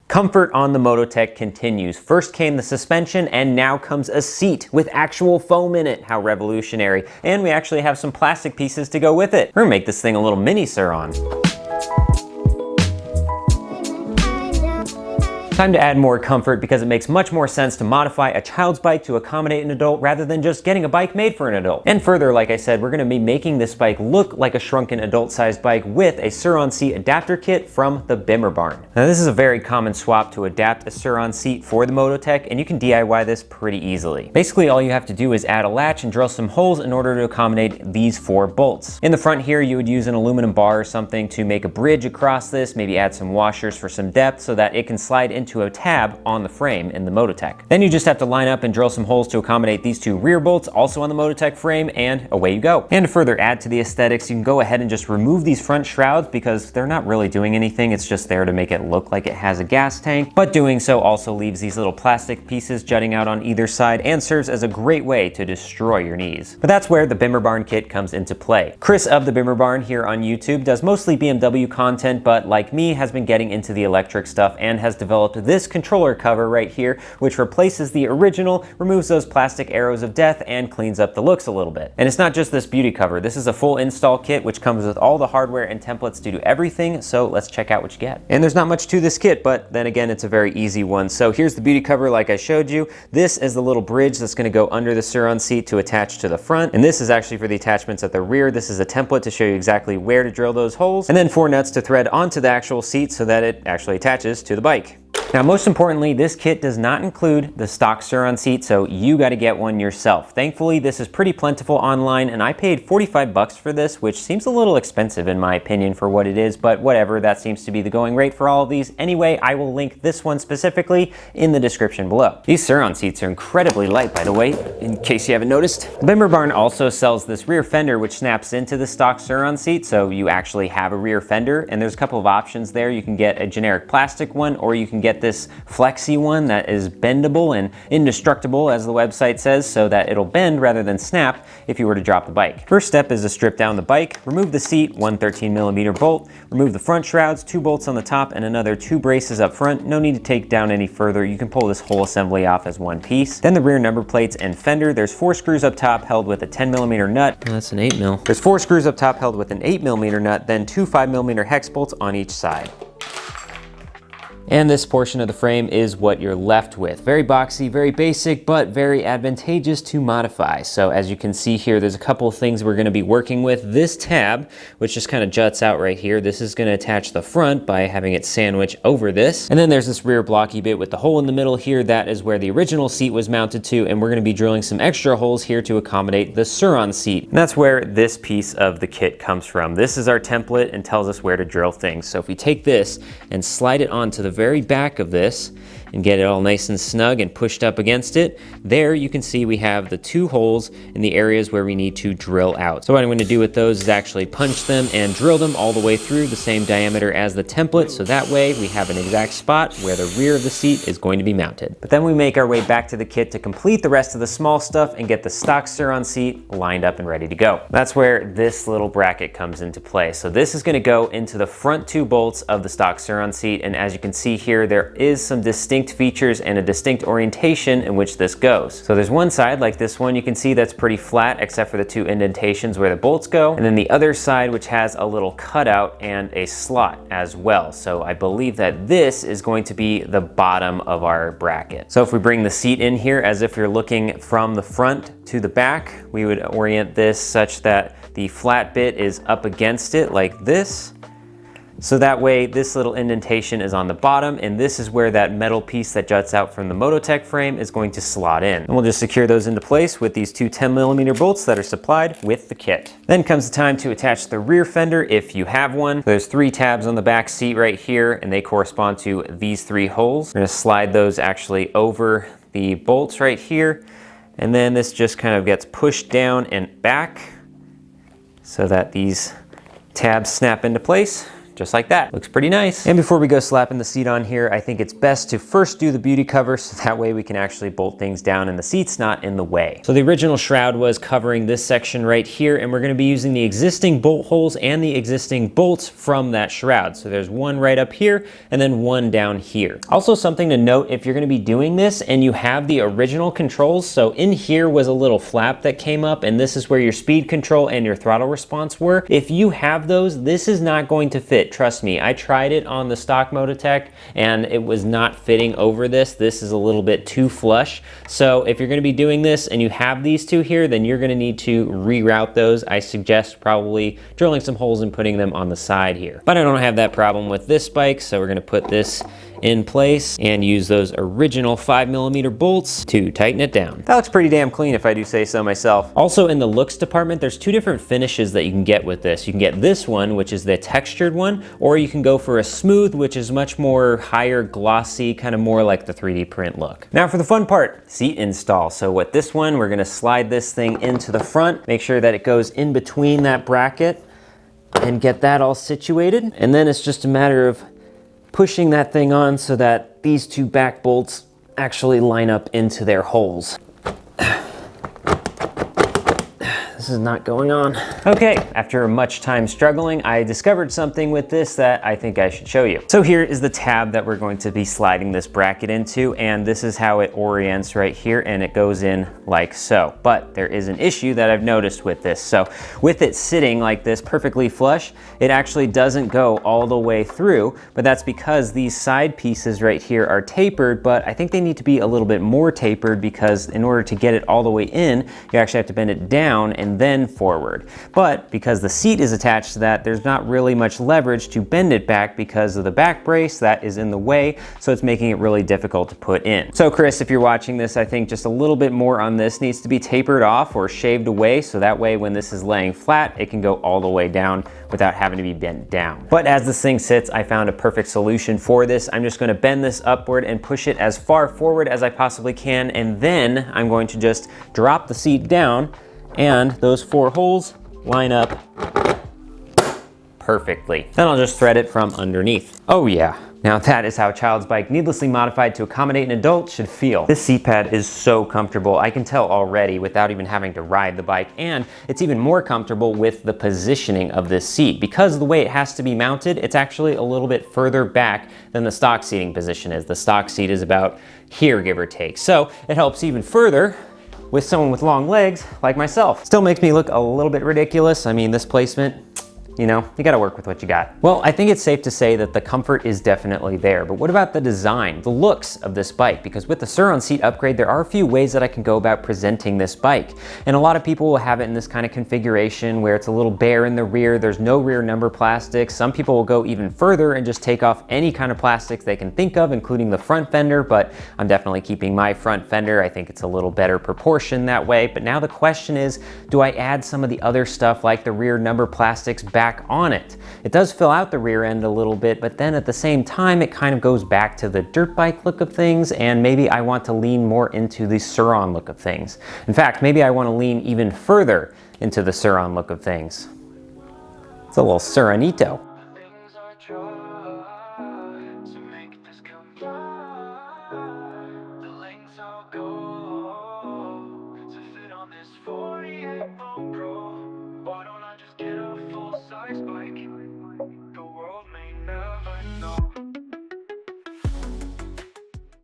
Comfort on the Mototech continues. First came the suspension and now comes a seat with actual foam in it. How revolutionary. And we actually have some plastic pieces to go with it. We're gonna make this thing a little mini SURRON. Time to add more comfort because it makes much more sense to modify a child's bike to accommodate an adult rather than just getting a bike made for an adult. And further, like I said, we're gonna be making this bike look like a shrunken adult-sized bike with a SURRON seat adapter kit from the Bimmer Barn. Now this is a very common swap to adapt a SURRON seat for the Mototech, and you can DIY this pretty easily. Basically, all you have to do is add a latch and drill some holes in order to accommodate these 4 bolts. In the front here, you would use an aluminum bar or something to make a bridge across this, maybe add some washers for some depth so that it can slide into a tab on the frame in the Mototech. Then you just have to line up and drill some holes to accommodate these 2 rear bolts also on the Mototech frame, and away you go. And to further add to the aesthetics, you can go ahead and just remove these front shrouds because they're not really doing anything. It's just there to make it look like it has a gas tank, but doing so also leaves these little plastic pieces jutting out on either side and serves as a great way to destroy your knees. But that's where the Bimmer Barn kit comes into play. Chris of the Bimmer Barn here on YouTube does mostly BMW content, but like me has been getting into the electric stuff and has developed this controller cover right here, which replaces the original, removes those plastic arrows of death, and cleans up the looks a little bit. And it's not just this beauty cover. This is a full install kit which comes with all the hardware and templates to do everything, so let's check out what you get. And there's not much to this kit, but then again, it's a very easy one. So here's the beauty cover like I showed you. This is the little bridge that's gonna go under the SURRON seat to attach to the front, and this is actually for the attachments at the rear. This is a template to show you exactly where to drill those holes, and then 4 nuts to thread onto the actual seat so that it actually attaches to the bike. Now, most importantly, this kit does not include the stock SURRON seat, so you got to get one yourself. Thankfully, this is pretty plentiful online, and I paid 45 bucks for this, which seems a little expensive in my opinion for what it is, but whatever, that seems to be the going rate for all of these. Anyway, I will link this one specifically in the description below. These SURRON seats are incredibly light, by the way, in case you haven't noticed. Bimmer Barn also sells this rear fender, which snaps into the stock SURRON seat, so you actually have a rear fender, and there's a couple of options there. You can get a generic plastic one, or you can get this flexi one that is bendable and indestructible, as the website says, so that it'll bend rather than snap if you were to drop the bike. First step is to strip down the bike, remove the seat, 1 13mm bolt, remove the front shrouds, 2 bolts on the top, and another 2 braces up front. No need to take down any further. You can pull this whole assembly off as one piece. Then the rear number plates and fender. There's 4 screws up top held with a 10mm nut. Oh, that's an 8mm. There's 4 screws up top held with an 8mm nut, then 2 5mm hex bolts on each side. And this portion of the frame is what you're left with. Very boxy, very basic, but very advantageous to modify. So as you can see here, there's a couple of things we're gonna be working with. This tab, which just kind of juts out right here, this is gonna attach the front by having it sandwich over this. And then there's this rear blocky bit with the hole in the middle here. That is where the original seat was mounted to, and we're gonna be drilling some extra holes here to accommodate the SURRON seat. And that's where this piece of the kit comes from. This is our template and tells us where to drill things. So if we take this and slide it onto the very back of this and get it all nice and snug and pushed up against it, there you can see we have the 2 holes in the areas where we need to drill out. So what I'm going to do with those is actually punch them and drill them all the way through the same diameter as the template, so that way we have an exact spot where the rear of the seat is going to be mounted. But then we make our way back to the kit to complete the rest of the small stuff and get the stock SURRON seat lined up and ready to go. That's where this little bracket comes into play. So this is going to go into the front 2 bolts of the stock SURRON seat, and as you can see here, there is some distinct features and a distinct orientation in which this goes. So there's one side like this one, you can see that's pretty flat except for the 2 indentations where the bolts go, and then the other side which has a little cutout and a slot as well. So I believe that this is going to be the bottom of our bracket. So if we bring the seat in here as if you're looking from the front to the back, we would orient this such that the flat bit is up against it like this. So that way this little indentation is on the bottom, and this is where that metal piece that juts out from the Mototech frame is going to slot in. And we'll just secure those into place with these 2 10mm bolts that are supplied with the kit. Then comes the time to attach the rear fender if you have one. There's 3 tabs on the back seat right here, and they correspond to these 3 holes. We're gonna slide those actually over the bolts right here, and then this just kind of gets pushed down and back so that these tabs snap into place. just like that. Looks pretty nice. And before we go slapping the seat on here, I think it's best to first do the beauty cover so that way we can actually bolt things down and the seat's not in the way. So the original shroud was covering this section right here, and we're gonna be using the existing bolt holes and the existing bolts from that shroud. So there's one right up here and then one down here. Also something to note, if you're gonna be doing this and you have the original controls, so in here was a little flap that came up, and this is where your speed control and your throttle response were. If you have those, this is not going to fit, trust me. I tried it on the stock Mototech and it was not fitting over this. This is a little bit too flush. So if you're gonna be doing this and you have these two here, then you're gonna need to reroute those. I suggest probably drilling some holes and putting them on the side here. But I don't have that problem with this bike, so we're gonna put this in place and use those original 5mm bolts to tighten it down. That looks pretty damn clean if I do say so myself. Also in the looks department, there's two different finishes that you can get with this. You can get this one, which is the textured one, or you can go for a smooth, which is much more higher glossy, kind of more like the 3D print look. Now for the fun part, seat install. So with this one, we're gonna slide this thing into the front, make sure that it goes in between that bracket and get that all situated. And then it's just a matter of pushing that thing on so that these two back bolts actually line up into their holes. This is not going on. Okay, after much time struggling, I discovered something with this that I think I should show you. So here is the tab that we're going to be sliding this bracket into, and this is how it orients right here, and it goes in like so. But there is an issue that I've noticed with this. So with it sitting like this perfectly flush, it actually doesn't go all the way through, but that's because these side pieces right here are tapered, but I think they need to be a little bit more tapered because in order to get it all the way in, you actually have to bend it down and then forward. But because the seat is attached to that, there's not really much leverage to bend it back because of the back brace that is in the way, so it's making it really difficult to put in. So Chris, if you're watching this, I think just a little bit more on this needs to be tapered off or shaved away, so that way when this is laying flat, it can go all the way down without having to be bent down. But as this thing sits, I found a perfect solution for this. I'm just gonna bend this upward and push it as far forward as I possibly can, and then I'm going to just drop the seat down, and those 4 holes line up perfectly. Then I'll just thread it from underneath. Oh yeah. Now that is how a child's bike needlessly modified to accommodate an adult should feel. This seat pad is so comfortable. I can tell already without even having to ride the bike, and it's even more comfortable with the positioning of this seat. Because of the way it has to be mounted, it's actually a little bit further back than the stock seating position is. The stock seat is about here, give or take. So it helps even further with someone with long legs like myself. Still makes me look a little bit ridiculous. I mean, this placement, you know, you gotta work with what you got. Well, I think it's safe to say that the comfort is definitely there, but what about the design, the looks of this bike? Because with the SURRON seat upgrade, there are a few ways that I can go about presenting this bike. And a lot of people will have it in this kind of configuration where it's a little bare in the rear, there's no rear number plastics. Some people will go even further and just take off any kind of plastics they can think of, including the front fender, but I'm definitely keeping my front fender. I think it's a little better proportion that way. But now the question is, do I add some of the other stuff like the rear number plastics back on it? It does fill out the rear end a little bit, but then at the same time, it kind of goes back to the dirt bike look of things, and maybe I want to lean more into the SURRON look of things. In fact, maybe I want to lean even further into the SURRON look of things. It's a little SURRONito.